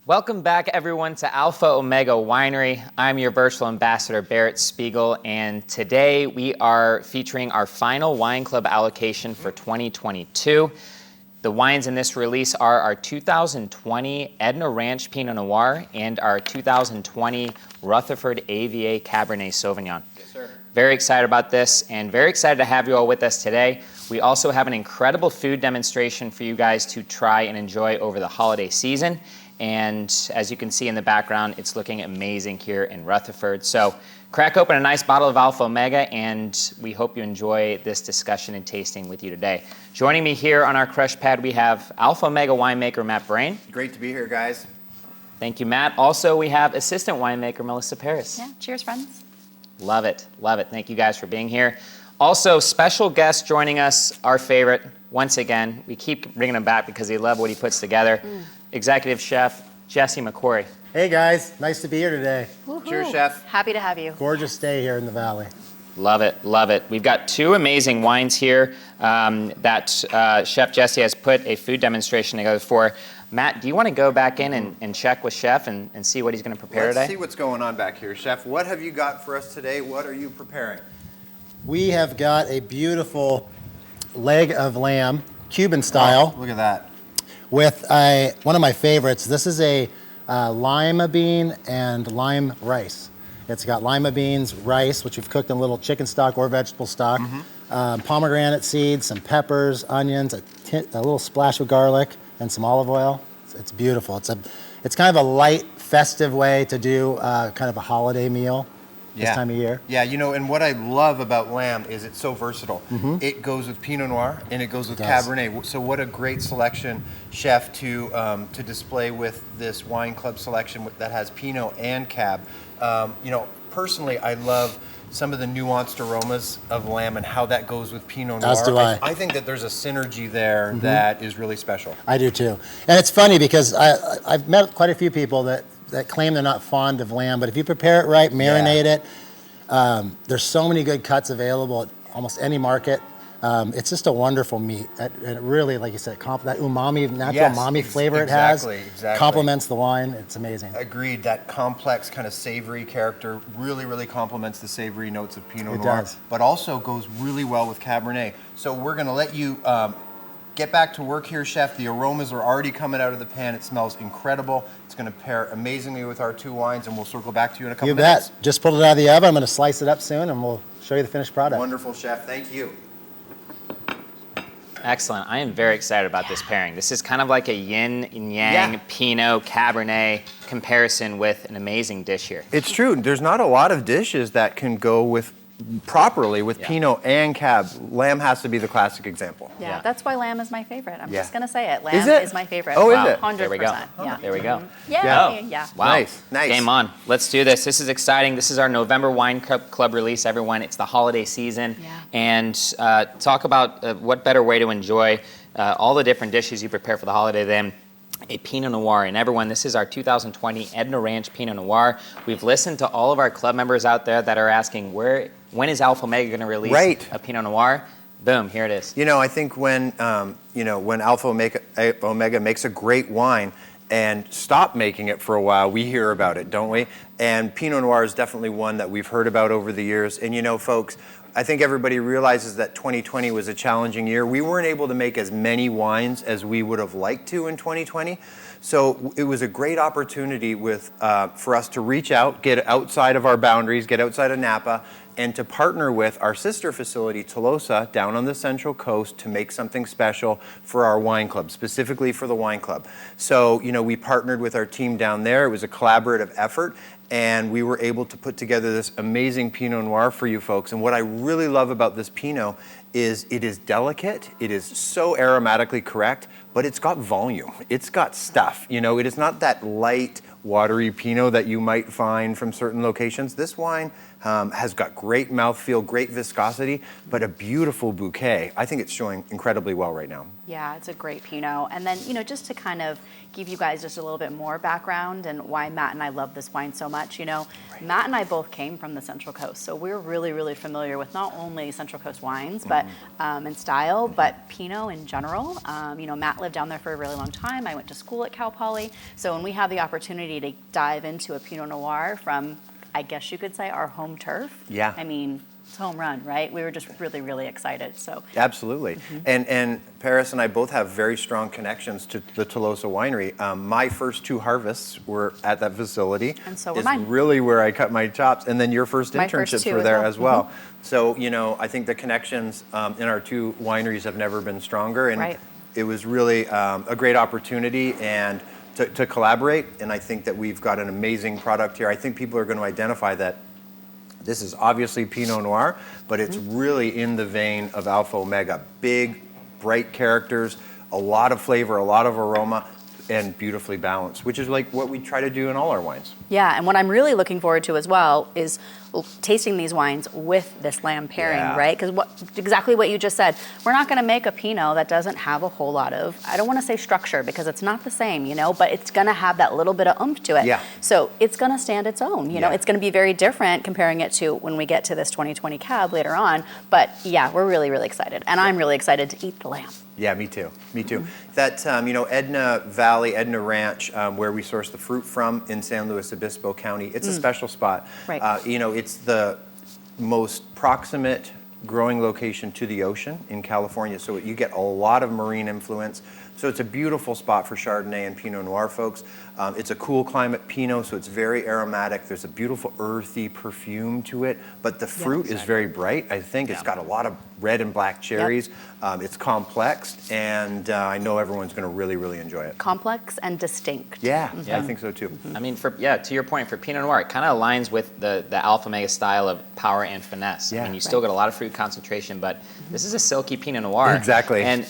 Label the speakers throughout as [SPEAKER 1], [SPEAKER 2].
[SPEAKER 1] Welcome back, everyone, to Alpha Omega Winery. I'm your virtual ambassador, Barrett Spiegel, and today we are featuring our final wine club allocation for 2022. The wines in this release are our 2020 Edna Ranch Pinot Noir and our 2020 Rutherford AVA Cabernet Sauvignon.
[SPEAKER 2] Yes, sir. Very excited about this and very excited to have you all with us today. We also have an incredible food demonstration for you guys to try and enjoy over the holiday season. And as you can see in the background, it's looking amazing here in Rutherford. So crack open a nice bottle of Alpha Omega, and we hope you enjoy this discussion and tasting with you today. Joining me here on our crush pad, we have Alpha Omega winemaker Matt Brain.
[SPEAKER 3] Great to be here, guys.
[SPEAKER 2] Thank you, Matt. Also, we have assistant winemaker Melissa Paris.
[SPEAKER 4] Yeah, cheers, friends.
[SPEAKER 2] Love it, love it. Thank you guys for being here. Also, special guest joining us, our favorite, once again. We keep bringing him back because they love what he puts together. Executive Chef Jesse McQuarrie.
[SPEAKER 5] Hey guys, nice to be here today.
[SPEAKER 4] Woo-hoo.
[SPEAKER 3] Cheers, Chef.
[SPEAKER 4] Happy to have you.
[SPEAKER 5] Gorgeous day here in the valley.
[SPEAKER 2] Love it, love it. We've got two amazing wines here that Chef Jesse has put a food demonstration together for. Matt, do you want to go back in and check with Chef and see what he's going to prepare today?
[SPEAKER 3] Let's see what's going on back here. Chef, what have you got for us today? What are you preparing?
[SPEAKER 5] We have got a beautiful leg of lamb, Cuban style.
[SPEAKER 3] Oh, look at that.
[SPEAKER 5] With one of my favorites. This is a lima bean and lime rice. It's got lima beans, rice, which we've cooked in a little chicken stock or vegetable stock, pomegranate seeds, some peppers, onions, a little splash of garlic, and some olive oil. It's beautiful. It's kind of a light, festive way to do kind of a holiday meal this time of year.
[SPEAKER 3] Yeah, you know, and what I love about lamb is it's so versatile. It goes with Pinot Noir and it goes with Cabernet. So what a great selection, Chef, to display with this wine club selection that has Pinot and Cab. You know, personally, I love some of the nuanced aromas of lamb and how that goes with Pinot Noir.
[SPEAKER 5] As do I.
[SPEAKER 3] I think that there's a synergy there that is really special.
[SPEAKER 5] I do too. And it's funny because I've met quite a few people that claim they're not fond of lamb, but if you prepare it right, marinate it, there's so many good cuts available at almost any market. It's just a wonderful meat. And it really, like you said, that umami, natural umami flavor it has complements the wine. It's amazing.
[SPEAKER 3] Agreed. That complex kind of savory character really, really complements the savory notes of Pinot Noir.
[SPEAKER 5] Does.
[SPEAKER 3] But also goes really well with Cabernet. So we're going to let you get back to work here, Chef. The aromas are already coming out of the pan. It smells incredible. It's going to pair amazingly with our two wines, and we'll circle back to you in a couple minutes.
[SPEAKER 5] You bet. Just pulled it out of the oven. I'm going to slice it up soon, and we'll show you the finished product.
[SPEAKER 3] Wonderful, Chef. Thank you.
[SPEAKER 2] Excellent. I am very excited about this pairing. This is kind of like a yin and yang Pinot Cabernet comparison with an amazing dish here.
[SPEAKER 3] It's true. There's not a lot of dishes that can go with properly with Pinot and Cab. Lamb has to be the classic example.
[SPEAKER 4] Yeah, that's why lamb is my favorite. I'm just going to say it. Lamb
[SPEAKER 3] Is it?
[SPEAKER 4] is my favorite.
[SPEAKER 3] Oh, is it?
[SPEAKER 4] 100%.
[SPEAKER 2] There we go.
[SPEAKER 4] Yeah.
[SPEAKER 2] There we go.
[SPEAKER 4] Yeah.
[SPEAKER 2] Wow.
[SPEAKER 3] Nice.
[SPEAKER 2] Game on. Let's do this. This is exciting. This is our November Wine Club release, everyone. It's the holiday season.
[SPEAKER 4] Yeah.
[SPEAKER 2] And talk about what better way to enjoy all the different dishes you prepare for the holiday than a Pinot Noir. And everyone, this is our 2020 Edna Ranch Pinot Noir. We've listened to all of our club members out there that are asking, when is Alpha Omega going to release a Pinot Noir? Boom, here it is.
[SPEAKER 3] You know, I think when Alpha Omega makes a great wine and stop making it for a while, we hear about it, don't we? And Pinot Noir is definitely one that we've heard about over the years. And you know, folks, I think everybody realizes that 2020 was a challenging year. We weren't able to make as many wines as we would have liked to in 2020. So it was a great opportunity for us to reach out, get outside of our boundaries, get outside of Napa, and to partner with our sister facility, Tolosa, down on the Central Coast to make something special for our wine club, specifically for the wine club. So, you know, we partnered with our team down there. It was a collaborative effort, and we were able to put together this amazing Pinot Noir for you folks. And what I really love about this Pinot is it is delicate, it is so aromatically correct, but it's got volume. It's got stuff. You know, it is not that light, watery Pinot that you might find from certain locations. This wine has got great mouthfeel, great viscosity, but a beautiful bouquet. I think it's showing incredibly well right now.
[SPEAKER 4] Yeah, it's a great Pinot. And then, you know, just to kind of give you guys just a little bit more background and why Matt and I love this wine so much, you know, Matt and I both came from the Central Coast. So we're really, really familiar with not only Central Coast wines, but and style, but Pinot in general. You know, Matt lived down there for a really long time. I went to school at Cal Poly. So when we have the opportunity to dive into a Pinot Noir from, I guess you could say, our home turf.
[SPEAKER 3] Yeah.
[SPEAKER 4] I mean, it's home run, right? We were just really, really excited. So
[SPEAKER 3] absolutely. And Paris and I both have very strong connections to the Tolosa winery. My first 2 harvests were at that facility.
[SPEAKER 4] And so were
[SPEAKER 3] it's
[SPEAKER 4] mine.
[SPEAKER 3] really where I cut my chops. And then your first
[SPEAKER 4] My first
[SPEAKER 3] internships
[SPEAKER 4] 2
[SPEAKER 3] were there
[SPEAKER 4] as
[SPEAKER 3] as well. So, you know, I think the connections in our 2 wineries have never been stronger. And
[SPEAKER 4] Right.
[SPEAKER 3] it was really a great opportunity and to collaborate. And I think that we've got an amazing product here. I think people are going to identify that this is obviously Pinot Noir, but it's really in the vein of Alpha Omega. Big, bright characters, a lot of flavor, a lot of aroma, and beautifully balanced, which is like what we try to do in all our wines.
[SPEAKER 4] yeah, and what I'm really looking forward to as well is tasting these wines with this lamb pairing,
[SPEAKER 3] Yeah.
[SPEAKER 4] right? Because exactly what you just said, we're not going to make a Pinot that doesn't have a whole lot of, I don't want to say structure because it's not the same, you know, but it's going to have that little bit of oomph to it.
[SPEAKER 3] Yeah.
[SPEAKER 4] So it's going to stand its own, you know,
[SPEAKER 3] Yeah.
[SPEAKER 4] it's going to be very different comparing it to when we get to this 2020 cab later on. But yeah, we're really, really excited. And I'm really excited to eat the lamb.
[SPEAKER 3] Yeah, me too. Me too. That, you know, Edna Valley, Edna Ranch, where we source the fruit from in San Luis Obispo County, it's a special spot.
[SPEAKER 4] Right.
[SPEAKER 3] You know, it's the most proximate growing location to the ocean in California, so you get a lot of marine influence. So it's a beautiful spot for Chardonnay and Pinot Noir, folks. It's a cool climate Pinot, so it's very aromatic. There's a beautiful earthy perfume to it, but the fruit is very bright. I think it's got a lot of red and black cherries. It's complex, and I know everyone's going to really, really enjoy it.
[SPEAKER 4] Complex and distinct.
[SPEAKER 3] Yeah, I think so too.
[SPEAKER 2] I mean, to your point, for Pinot Noir, it kind of aligns with the Alpha Omega style of power and finesse.
[SPEAKER 3] Yeah.
[SPEAKER 2] I mean, you still get a lot of fruit concentration, but this is a silky Pinot Noir.
[SPEAKER 3] Exactly.
[SPEAKER 2] And,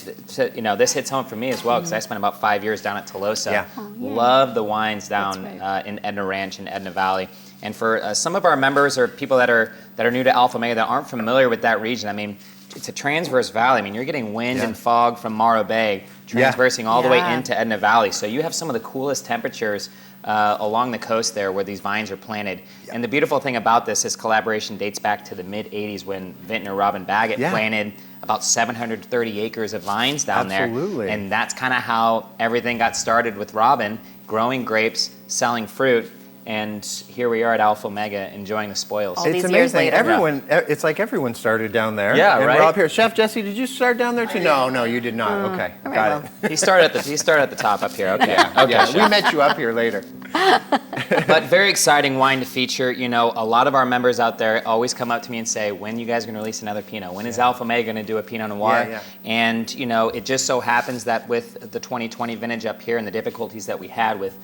[SPEAKER 2] you know, this hits home for me as well, because I spent about 5 years down at Tolosa.
[SPEAKER 3] Yeah.
[SPEAKER 2] Love the wines down
[SPEAKER 4] right.
[SPEAKER 2] in Edna Ranch and Edna Valley. And for some of our members or people that are new to Alpha Omega that aren't familiar with that region, I mean, it's a transverse valley. I mean, you're getting wind and fog from Morro Bay, transversing all the way into Edna Valley. So you have some of the coolest temperatures along the coast there where these vines are planted. And the beautiful thing about this collaboration dates back to the mid-'80s when vintner Robin Baggett planted about 730 acres of vines down there. And that's kind of how everything got started with Robin, growing grapes, selling fruit. And here we are at Alpha Omega enjoying the spoils.
[SPEAKER 4] All
[SPEAKER 3] It's
[SPEAKER 4] these
[SPEAKER 3] amazing.
[SPEAKER 4] years later.
[SPEAKER 3] Everyone, it's like everyone started down there.
[SPEAKER 2] Yeah,
[SPEAKER 3] and
[SPEAKER 2] right?
[SPEAKER 3] we're up here. Chef Jesse, did you start down there too? No, you did not. Okay, got it.
[SPEAKER 2] He started at the top up here. Okay. Okay.
[SPEAKER 3] Yeah, we met you up here later.
[SPEAKER 2] But very exciting wine to feature. You know, a lot of our members out there always come up to me and say, when you guys are going to release another Pinot? When is Alpha Omega going to do a Pinot Noir?
[SPEAKER 3] Yeah.
[SPEAKER 2] And, you know, it just so happens that with the 2020 vintage up here and the difficulties that we had with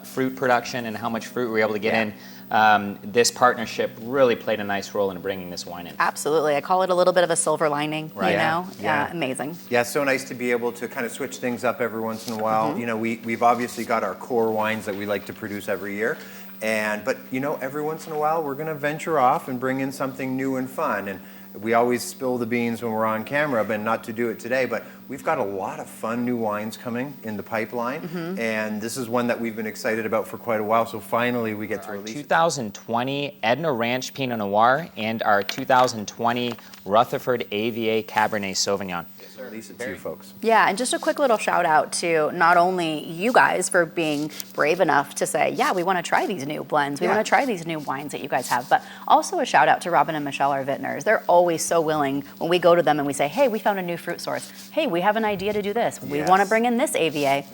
[SPEAKER 2] fruit production and how much fruit we were able to get in, this partnership really played a nice role in bringing this wine in.
[SPEAKER 4] Absolutely. I call it a little bit of a silver lining,
[SPEAKER 2] Right.
[SPEAKER 4] you know?
[SPEAKER 3] Yeah.
[SPEAKER 4] Amazing.
[SPEAKER 3] Yeah, it's so nice to be able to kind of switch things up every once in a while. You know, we've obviously got our core wines that we like to produce every year. But, you know, every once in a while we're going to venture off and bring in something new and fun. And we always spill the beans when we're on camera, but not to do it today. But we've got a lot of fun new wines coming in the pipeline. And this is one that we've been excited about for quite a while. So finally we get to release it.
[SPEAKER 2] 2020 Edna Ranch Pinot Noir and our 2020 Rutherford AVA Cabernet Sauvignon.
[SPEAKER 3] Release it to you folks.
[SPEAKER 4] Yeah, and just a quick little shout out to not only you guys for being brave enough to say, yeah, we want to try these new blends, we want to try these new wines that you guys have, but also a shout out to Robin and Michelle, our vintners. They're always so willing when we go to them and we say, hey, we found a new fruit source. Hey, we have an idea to do this. We want to bring in this AVA.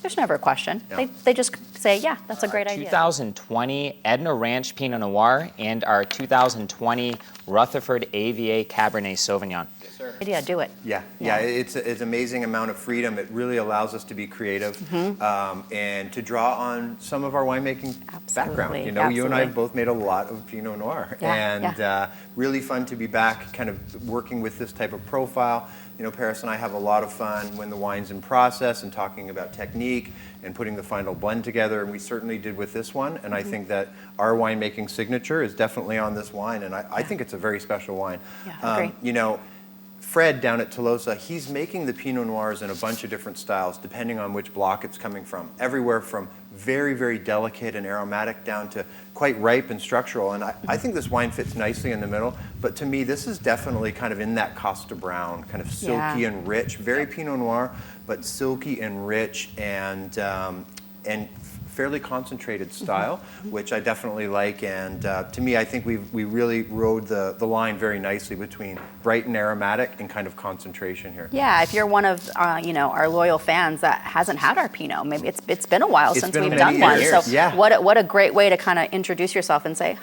[SPEAKER 4] There's never a question. They just say, yeah, that's a great idea.
[SPEAKER 2] 2020 Edna Ranch Pinot Noir and our 2020
[SPEAKER 1] Rutherford AVA Cabernet Sauvignon.
[SPEAKER 4] Yeah, do it.
[SPEAKER 3] Yeah, it's an amazing amount of freedom. It really allows us to be creative and to draw on some of our winemaking background. You know, you and I have both made a lot of Pinot Noir, and really fun to be back kind of working with this type of profile. You know, Paris and I have a lot of fun when the wine's in process and talking about technique and putting the final blend together, and we certainly did with this one. And I think that our winemaking signature is definitely on this wine, and I think it's a very special wine.
[SPEAKER 4] Agree.
[SPEAKER 3] You know, Fred down at Tolosa, he's making the Pinot Noirs in a bunch of different styles depending on which block it's coming from. Everywhere from very, very delicate and aromatic down to quite ripe and structural. And I think this wine fits nicely in the middle. But to me, this is definitely kind of in that Costa Brown, kind of silky and rich. Very Pinot Noir, but silky and rich and fairly concentrated style, which I definitely like. And to me, I think we really rode the line very nicely between bright and aromatic and kind of concentration here.
[SPEAKER 4] Yeah, if you're one of our loyal fans that hasn't had our Pinot, maybe it's been a while since we've done one.
[SPEAKER 3] Years.
[SPEAKER 4] So what a great way to kind of introduce yourself and say,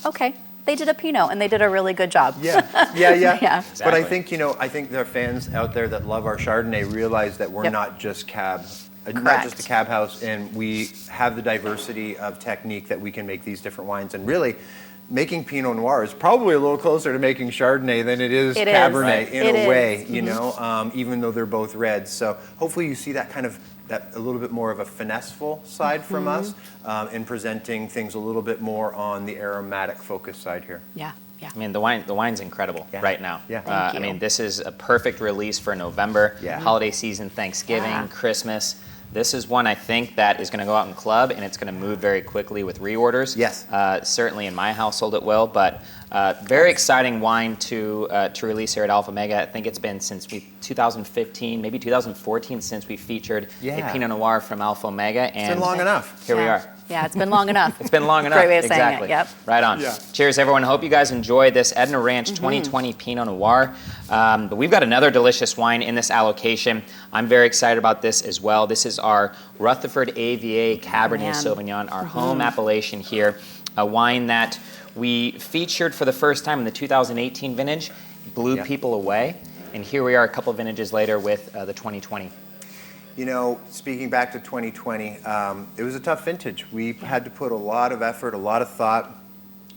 [SPEAKER 4] okay, they did a Pinot and they did a really good job.
[SPEAKER 3] Yeah.
[SPEAKER 1] Exactly.
[SPEAKER 3] But I think I think there are fans out there that love our Chardonnay realize that we're not just cab. Not just a cab house, and we have the diversity of technique that we can make these different wines. And really, making Pinot Noir is probably a little closer to making Chardonnay than it is Cabernet in a way, you know, even though they're both reds. So hopefully you see that kind of, that a little bit more of a finesseful side from us in presenting things a little bit more on the aromatic focus side here.
[SPEAKER 4] Yeah.
[SPEAKER 1] I mean, the wine's incredible right now.
[SPEAKER 3] Yeah.
[SPEAKER 1] I mean, this is a perfect release for November, holiday season, Thanksgiving, Christmas. This is one I think that is going to go out in club, and it's going to move very quickly with reorders.
[SPEAKER 3] Yes.
[SPEAKER 1] Certainly in my household it will, but very exciting wine to release here at Alpha Omega. I think it's been since 2015, maybe 2014, since we featured a Pinot Noir from Alpha Omega. And
[SPEAKER 3] it's been long enough.
[SPEAKER 1] Here we are.
[SPEAKER 4] Yeah, it's been long enough.
[SPEAKER 1] It's been long enough.
[SPEAKER 4] Great way of
[SPEAKER 1] exactly.
[SPEAKER 4] saying it. Yep.
[SPEAKER 1] Right on. Yeah. Cheers, everyone. Hope you guys enjoy this Edna Ranch 2020 Pinot Noir. But we've got another delicious wine in this allocation. I'm very excited about this as well. This is our Rutherford AVA Cabernet Sauvignon, our home appellation here. A wine that we featured for the first time in the 2018 vintage, blew people away. And here we are a couple vintages later with the 2020.
[SPEAKER 3] You know, speaking back to 2020, it was a tough vintage. We had to put a lot of effort, a lot of thought.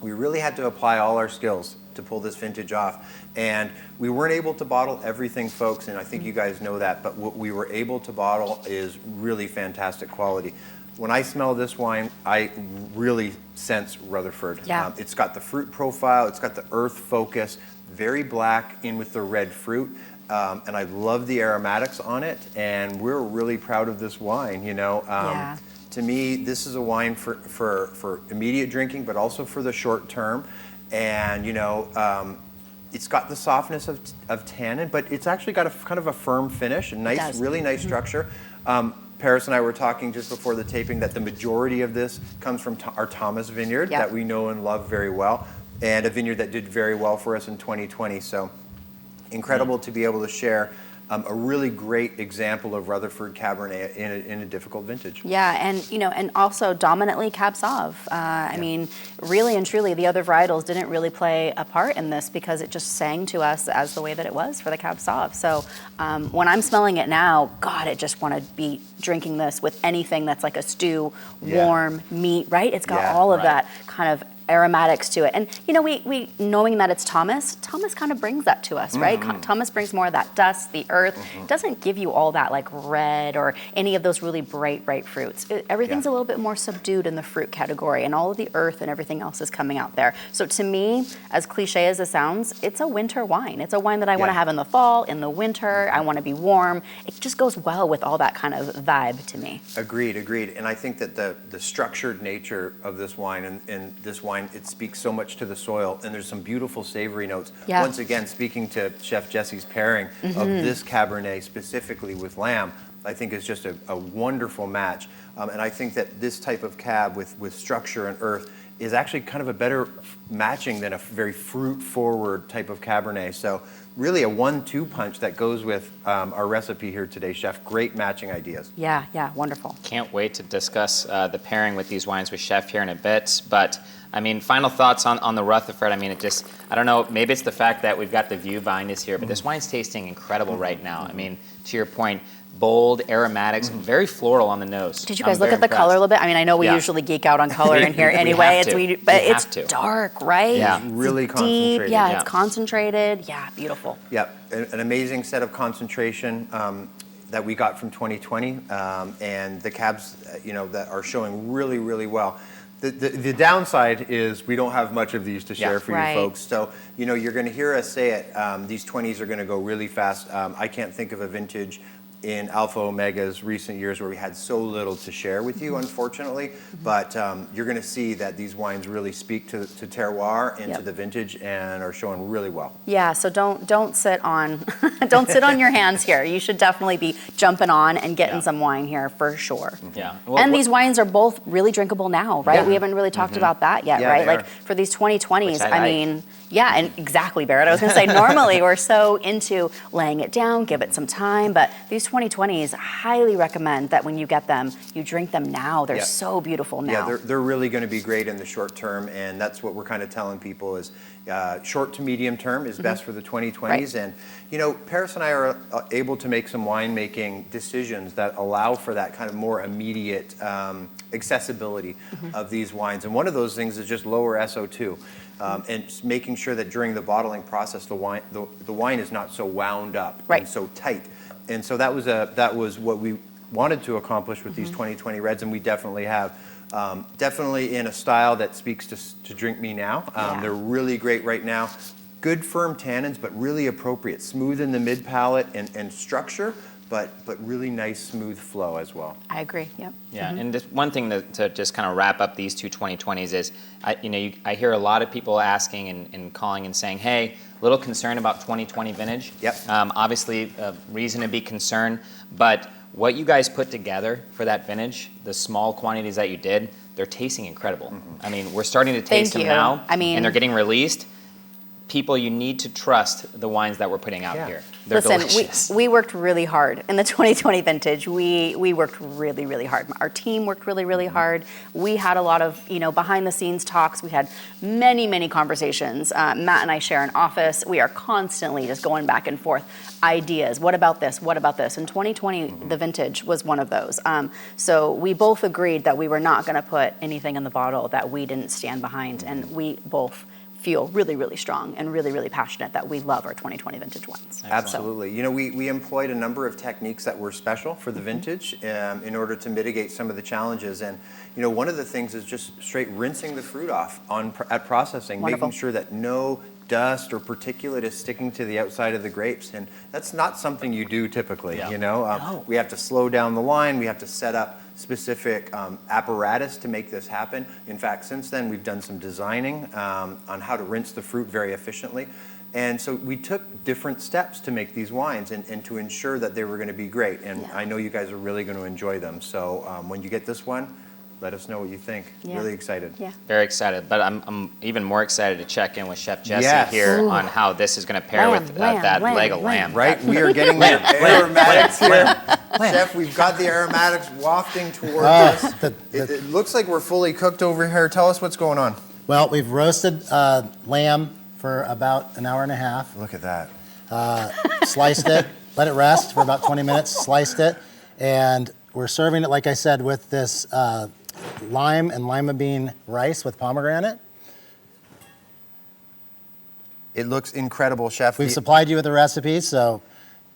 [SPEAKER 3] We really had to apply all our skills to pull this vintage off. And we weren't able to bottle everything, folks, and I think you guys know that, but what we were able to bottle is really fantastic quality. When I smell this wine, I really sense Rutherford.
[SPEAKER 4] Yeah.
[SPEAKER 3] It's got the fruit profile, it's got the earth focus, very black in with the red fruit. And I love the aromatics on it, and we're really proud of this wine, you know. To me, this is a wine for immediate drinking, but also for the short term. And, you know, it's got the softness of tannin, but it's actually got a kind of a firm finish, a nice, really nice structure. Paris and I were talking just before the taping that the majority of this comes from our Thomas Vineyard that we know and love very well, and a vineyard that did very well for us in 2020. So incredible to be able to share a really great example of Rutherford Cabernet in a difficult vintage.
[SPEAKER 4] Yeah, and you know, and also dominantly Cab Sauv. I mean, really and truly, the other varietals didn't really play a part in this because it just sang to us as the way that it was for the Cab Sauv. So when I'm smelling it now, God, I just want to be drinking this with anything that's like a stew, warm meat, right? It's got all of that kind of aromatics to it. And you know, we knowing that it's Thomas kind of brings that to us, right? Thomas brings more of that dust, the earth. It doesn't give you all that like red or any of those really bright fruits. Everything's a little bit more subdued in the fruit category, and all of the earth and everything else is coming out there. So to me, as cliche as it sounds, it's a winter wine. It's a wine that I want to have in the fall, in the winter. I want to be warm. It just goes well with all that kind of vibe to me.
[SPEAKER 3] Agreed. And I think that the structured nature of this wine and this wine, it speaks so much to the soil, and there's some beautiful savory notes. Once again, speaking to Chef Jesse's pairing of this Cabernet specifically with lamb, I think is just a wonderful match. And I think that this type of cab with structure and earth is actually kind of a better matching than a very fruit-forward type of Cabernet. So really a 1-2 punch that goes with our recipe here today, Chef. Great matching ideas.
[SPEAKER 4] Yeah, wonderful.
[SPEAKER 1] Can't wait to discuss the pairing with these wines with Chef here in a bit. But I mean, final thoughts on the Rutherford. I mean, I don't know, maybe it's the fact that we've got the View vine is here, but this wine's tasting incredible right now. I mean, to your point, bold, aromatics, very floral on the nose.
[SPEAKER 4] Did you guys look at the color a little bit? I mean, I know we usually geek out on color in here anyway. But it's dark, right?
[SPEAKER 1] Yeah.
[SPEAKER 4] It's
[SPEAKER 3] really
[SPEAKER 4] deep.
[SPEAKER 3] concentrated.
[SPEAKER 4] Yeah, it's concentrated. Yeah, beautiful.
[SPEAKER 3] Yeah, an amazing set of concentration that we got from 2020, and the cabs, that are showing really, really well. The downside is we don't have much of these to share for you folks. So, you're going to hear us say it. These 20s are going to go really fast. I can't think of a vintage in Alpha Omega's recent years where we had so little to share with you, unfortunately. But you're going to see that these wines really speak to terroir and to the vintage and are showing really well.
[SPEAKER 4] Yeah, so don't sit on don't sit on your hands here. You should definitely be jumping on and getting some wine here for sure.
[SPEAKER 1] Yeah.
[SPEAKER 4] And these wines are both really drinkable now, right? We haven't really talked about that yet, right? Like for these 2020s, I mean, yeah, and exactly, Barrett. I was going to say, normally we're so into laying it down, give it some time, but these 2020s, I highly recommend that when you get them, you drink them now. They're so beautiful now.
[SPEAKER 3] Yeah, they're really going to be great in the short term, and that's what we're kind of telling people is short to medium term is best for the 2020s.
[SPEAKER 4] Right.
[SPEAKER 3] And, Paris and I are able to make some winemaking decisions that allow for that kind of more immediate accessibility of these wines. And one of those things is just lower SO2. And making sure that during the bottling process, the wine is not so wound up and so tight. And so that was what we wanted to accomplish with these 2020 reds, and we definitely have. Definitely in a style that speaks to Drink Me Now. They're really great right now. Good firm tannins, but really appropriate. Smooth in the mid palate and structure, but really nice smooth flow as well.
[SPEAKER 4] I agree. Yep.
[SPEAKER 1] Yeah, and just one thing to just kind of wrap up these two 2020s is, I hear a lot of people asking and calling and saying, hey, a little concerned about 2020 vintage.
[SPEAKER 3] Yep.
[SPEAKER 1] Obviously, reason to be concerned, but what you guys put together for that vintage, the small quantities that you did, they're tasting incredible. I mean, we're starting to taste them now, and they're getting released. People, you need to trust the wines that we're putting out here. They're delicious.
[SPEAKER 4] We worked really hard in the 2020 vintage. We worked really, really hard. Our team worked really, really hard. We had a lot of, behind the scenes talks. We had many, many conversations. Matt and I share an office. We are constantly just going back and forth. Ideas. What about this? What about this? And 2020, the vintage was one of those. So we both agreed that we were not going to put anything in the bottle that we didn't stand behind. And we both feel really, really strong and really, really passionate that we love our 2020 vintage wines.
[SPEAKER 3] Absolutely. We employed a number of techniques that were special for the vintage in order to mitigate some of the challenges. And, one of the things is just straight rinsing the fruit off at processing, making sure that no dust or particulate is sticking to the outside of the grapes. And that's not something you do typically, No. We have to slow down the line. We have to set up specific apparatus to make this happen. In fact, since then, we've done some designing on how to rinse the fruit very efficiently. And so we took different steps to make these wines and to ensure that they were going to be great. And I know you guys are really going to enjoy them. So when you get this one, let us know what you think. Really excited.
[SPEAKER 4] Yeah.
[SPEAKER 1] Very excited. But I'm even more excited to check in with Chef Jesse here on how this is going to pair with that leg of lamb.
[SPEAKER 3] Right? We are getting the aromatics here. Chef, we've got the aromatics wafting towards us. It looks like we're fully cooked over here. Tell us what's going on.
[SPEAKER 5] Well, we've roasted lamb for about an hour and a half.
[SPEAKER 3] Look at that.
[SPEAKER 5] Sliced it, let it rest for about 20 minutes, sliced it, and we're serving it, like I said, with this lime and lima bean rice with pomegranate.
[SPEAKER 3] It looks incredible, Chef.
[SPEAKER 5] We've supplied you with the recipe, so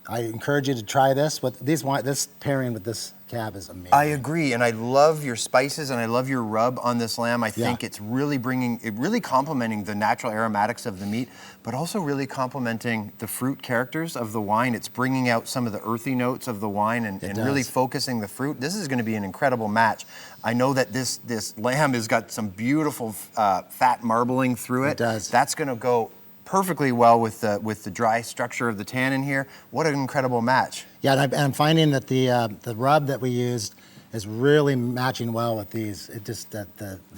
[SPEAKER 5] I encourage you to try this. This pairing with this cab is amazing.
[SPEAKER 3] I agree, and I love your spices and I love your rub on this lamb. I think it's really really complementing the natural aromatics of the meat, but also really complementing the fruit characters of the wine. It's bringing out some of the earthy notes of the wine and really focusing the fruit. This is going to be an incredible match. I know that this lamb has got some beautiful fat marbling through it.
[SPEAKER 5] It does.
[SPEAKER 3] That's going to go perfectly well with the dry structure of the tannin here. What an incredible match.
[SPEAKER 5] Yeah, and I'm finding that the rub that we used is really matching well with these. It just the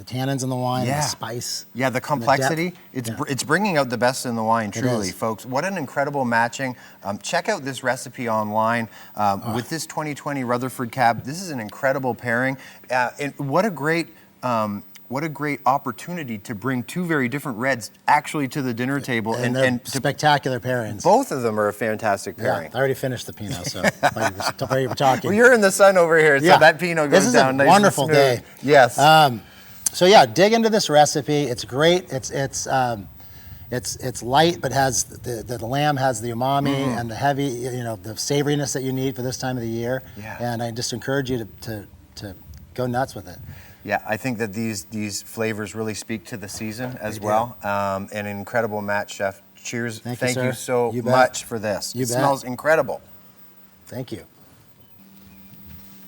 [SPEAKER 5] tannins in the wine, and the spice.
[SPEAKER 3] Yeah, the complexity. It's bringing out the best in the wine, truly, folks. What an incredible matching. Check out this recipe online with this 2020 Rutherford cab. This is an incredible pairing. And what a great what a great opportunity to bring two very different reds actually to the dinner table.
[SPEAKER 5] And they're spectacular pairings.
[SPEAKER 3] Both of them are a fantastic pairing.
[SPEAKER 5] Yeah, I already finished the Pinot, so while you were talking.
[SPEAKER 3] Well, you're in the sun over here, so that Pinot goes down nice.
[SPEAKER 5] This is a wonderful day.
[SPEAKER 3] Yes.
[SPEAKER 5] So yeah, dig into this recipe. It's great. It's light, but has the lamb has the umami and the heavy, the savoriness that you need for this time of the year.
[SPEAKER 3] Yeah.
[SPEAKER 5] And I just encourage you to go nuts with it.
[SPEAKER 3] Yeah, I think that these flavors really speak to the season as well. An incredible match, Chef. Cheers. Thank you so much for this.
[SPEAKER 5] You
[SPEAKER 3] it
[SPEAKER 5] bet.
[SPEAKER 3] Smells incredible.
[SPEAKER 5] Thank you.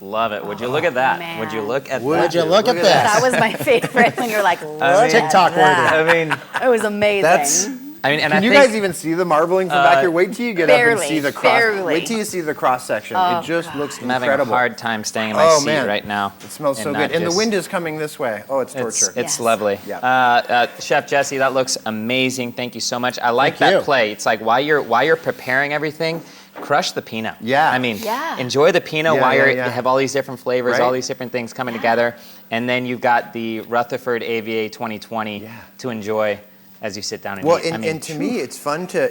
[SPEAKER 2] Love it. Would you look at that?
[SPEAKER 4] Man.
[SPEAKER 2] Would you look at that?
[SPEAKER 5] Would you look at this?
[SPEAKER 4] That was my favorite when you're like, look at
[SPEAKER 5] TikTok
[SPEAKER 4] that.
[SPEAKER 5] worthy.
[SPEAKER 2] I mean,
[SPEAKER 4] It was amazing.
[SPEAKER 3] Can you guys even see the marbling from back here? Wait till you get up and
[SPEAKER 4] barely,
[SPEAKER 3] see the cross.
[SPEAKER 4] barely.
[SPEAKER 3] Wait till you see the cross section. It just looks
[SPEAKER 2] I'm having
[SPEAKER 3] incredible.
[SPEAKER 2] a hard time staying in my seat right now.
[SPEAKER 3] It smells so
[SPEAKER 2] and
[SPEAKER 3] good,
[SPEAKER 2] not
[SPEAKER 3] and the
[SPEAKER 2] just-
[SPEAKER 3] wind is coming this way. Oh, it's torture.
[SPEAKER 2] It's
[SPEAKER 4] Yes.
[SPEAKER 2] lovely.
[SPEAKER 3] Yeah.
[SPEAKER 2] Chef Jesse, that looks amazing. Thank you so much. I like
[SPEAKER 5] Thank
[SPEAKER 2] that
[SPEAKER 5] you.
[SPEAKER 2] play. It's like while you're preparing everything, crush the Pinot.
[SPEAKER 3] Yeah.
[SPEAKER 2] I mean,
[SPEAKER 4] Yeah.
[SPEAKER 2] enjoy the Pinot
[SPEAKER 3] Yeah,
[SPEAKER 2] while
[SPEAKER 3] yeah,
[SPEAKER 2] you
[SPEAKER 3] yeah.
[SPEAKER 2] have all these different flavors,
[SPEAKER 3] Right.
[SPEAKER 2] all these different things coming together, and then you've got the Rutherford AVA 2020 to enjoy as you sit down and eat.
[SPEAKER 3] And to me, it's fun to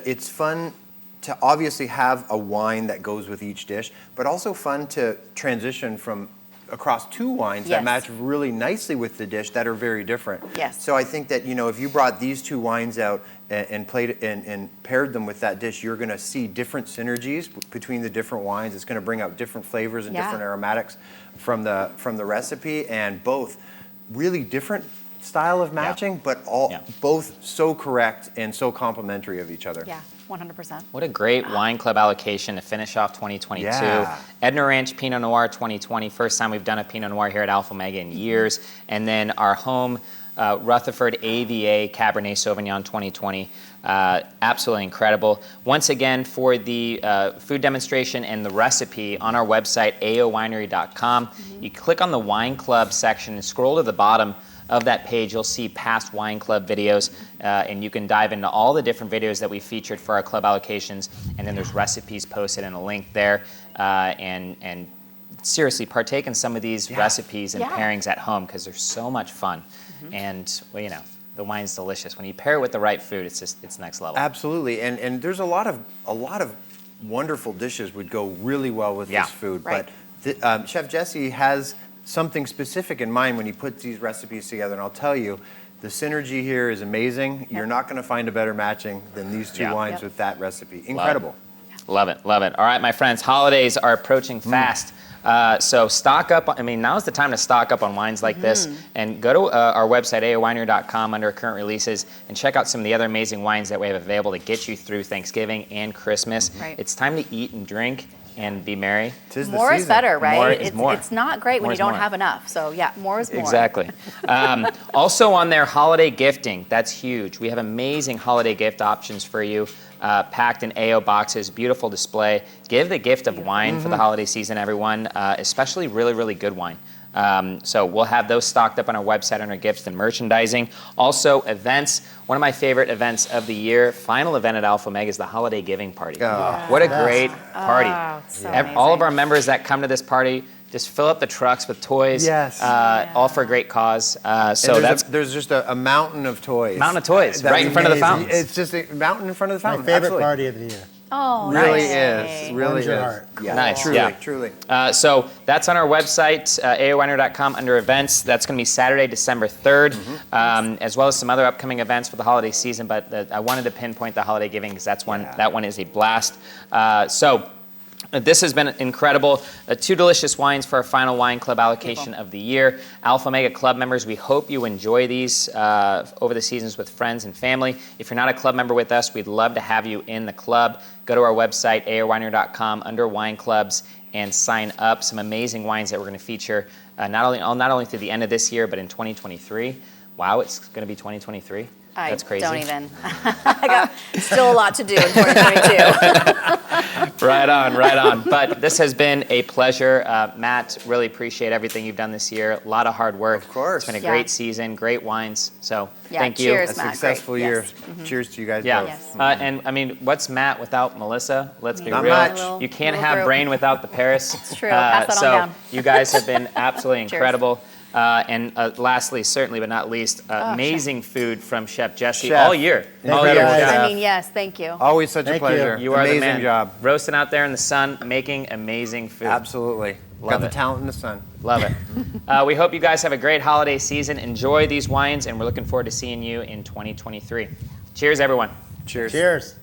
[SPEAKER 3] obviously have a wine that goes with each dish, but also fun to transition from across two wines that
[SPEAKER 4] Yes.
[SPEAKER 3] match really nicely with the dish that are very different.
[SPEAKER 4] Yes.
[SPEAKER 3] So I think that if you brought these two wines out and played and paired them with that dish, you're going to see different synergies between the different wines. It's going to bring out different flavors and different aromatics from the recipe, and both really different style of matching, but both so correct and so complementary of each other.
[SPEAKER 4] Yeah, 100%.
[SPEAKER 2] What a great wine club allocation to finish off 2022.
[SPEAKER 3] Yeah.
[SPEAKER 2] Edna Ranch Pinot Noir 2020, first time we've done a Pinot Noir here at Alpha Omega in years. And then our home Rutherford AVA Cabernet Sauvignon 2020. Absolutely incredible. Once again, for the food demonstration and the recipe on our website, aowinery.com, you click on the wine club section and scroll to the bottom of that page. You'll see past wine club videos, and you can dive into all the different videos that we featured for our club allocations, and then there's recipes posted and a link there, and seriously partake in some of these recipes and pairings at home, because they're so much fun. And the wine's delicious. When you pair it with the right food, it's next level.
[SPEAKER 3] Absolutely, and there's a lot of wonderful dishes would go really well with this food.
[SPEAKER 4] Right.
[SPEAKER 3] But Chef Jesse has something specific in mind when he puts these recipes together, and I'll tell you, the synergy here is amazing. You're not going to find a better matching than these two wines with that recipe. Incredible.
[SPEAKER 2] Love it, love it. All right, my friends, holidays are approaching fast. So stock up. Now's the time to stock up on wines like this, and go to our website, aowinery.com, under current releases, and check out some of the other amazing wines that we have available to get you through Thanksgiving and Christmas.
[SPEAKER 4] Right.
[SPEAKER 2] It's time to eat and drink and be merry.
[SPEAKER 3] Tis the
[SPEAKER 4] More is
[SPEAKER 3] season.
[SPEAKER 4] better, right?
[SPEAKER 2] More is more.
[SPEAKER 4] It's not great when
[SPEAKER 2] More
[SPEAKER 4] you
[SPEAKER 2] is
[SPEAKER 4] don't
[SPEAKER 2] more.
[SPEAKER 4] have enough. So yeah, more is more.
[SPEAKER 2] Exactly. Also on there, holiday gifting. That's huge. We have amazing holiday gift options for you, packed in AO boxes, beautiful display. Give the gift of wine for the holiday season, everyone, especially really, really good wine. So we'll have those stocked up on our website under gifts and merchandising. Also, events. One of my favorite events of the year, final event at Alpha Omega, is the holiday giving party. What a great party.
[SPEAKER 4] it's so
[SPEAKER 2] All of
[SPEAKER 4] amazing.
[SPEAKER 2] our members that come to this party just fill up the trucks with toys,
[SPEAKER 3] Yes.
[SPEAKER 2] all for a great cause. So
[SPEAKER 3] And
[SPEAKER 2] that's
[SPEAKER 3] there's just a mountain of toys.
[SPEAKER 2] Mountain of toys,
[SPEAKER 3] That's
[SPEAKER 2] right in front of the
[SPEAKER 3] amazing.
[SPEAKER 2] fountains.
[SPEAKER 3] It's just a mountain in front of the
[SPEAKER 5] My
[SPEAKER 3] fountain.
[SPEAKER 5] favorite
[SPEAKER 3] Absolutely.
[SPEAKER 5] party of the year.
[SPEAKER 4] Oh,
[SPEAKER 3] Really
[SPEAKER 4] nice.
[SPEAKER 3] is. Really
[SPEAKER 5] Warms
[SPEAKER 3] is.
[SPEAKER 5] your heart.
[SPEAKER 3] Yeah.
[SPEAKER 2] Nice,
[SPEAKER 3] Truly,
[SPEAKER 2] yeah.
[SPEAKER 3] truly.
[SPEAKER 2] So that's on our website, aowinery.com, under events. That's going to be Saturday, December 3rd, as well as some other upcoming events for the holiday season. But I wanted to pinpoint the holiday giving because that one is a blast. This has been incredible. 2 delicious wines for our final wine club allocation of the year. Alpha Omega Club members, we hope you enjoy these over the seasons with friends and family. If you're not a club member with us, we'd love to have you in the club. Go to our website, aowinery.com, under wine clubs, and sign up. Some amazing wines that we're going to feature not only through the end of this year, but in 2023. Wow, it's going to be 2023. That's crazy.
[SPEAKER 4] Don't even. I got still a lot to do in 2022.
[SPEAKER 2] Right on. But this has been a pleasure. Matt, really appreciate everything you've done this year. A lot of hard work.
[SPEAKER 3] Of course.
[SPEAKER 2] It's been a
[SPEAKER 4] Yeah.
[SPEAKER 2] great season, great wines. So
[SPEAKER 4] Yeah,
[SPEAKER 2] thank you.
[SPEAKER 4] cheers,
[SPEAKER 3] A
[SPEAKER 4] Matt.
[SPEAKER 3] successful
[SPEAKER 4] Great.
[SPEAKER 3] year.
[SPEAKER 4] Yes.
[SPEAKER 3] Cheers to you guys
[SPEAKER 2] Yeah.
[SPEAKER 3] both.
[SPEAKER 4] Yes.
[SPEAKER 2] And what's Matt without Melissa? Let's be
[SPEAKER 3] Not
[SPEAKER 2] real.
[SPEAKER 3] much.
[SPEAKER 2] You can't
[SPEAKER 4] Little
[SPEAKER 2] have
[SPEAKER 4] group.
[SPEAKER 2] Brain without the Paris.
[SPEAKER 4] It's true. Pass that on
[SPEAKER 2] so
[SPEAKER 4] down.
[SPEAKER 2] you guys have been absolutely
[SPEAKER 4] Cheers.
[SPEAKER 2] incredible.
[SPEAKER 1] And lastly, certainly but not least, amazing food from Chef Jesse
[SPEAKER 3] Chef.
[SPEAKER 1] all year. All
[SPEAKER 3] Incredible
[SPEAKER 1] year,
[SPEAKER 3] chef.
[SPEAKER 1] Chef.
[SPEAKER 4] I mean, yes, thank you.
[SPEAKER 3] Always such a
[SPEAKER 5] Thank
[SPEAKER 3] pleasure.
[SPEAKER 1] You are
[SPEAKER 3] Amazing
[SPEAKER 1] the man.
[SPEAKER 3] job.
[SPEAKER 1] Roasting out there in the sun, making amazing food.
[SPEAKER 3] Absolutely.
[SPEAKER 1] Love
[SPEAKER 3] Got the
[SPEAKER 1] it.
[SPEAKER 3] talent in the sun.
[SPEAKER 1] Love it. We hope you guys have a great holiday season. Enjoy these wines, and we're looking forward to seeing you in 2023. Cheers, everyone.
[SPEAKER 3] Cheers.
[SPEAKER 5] Cheers.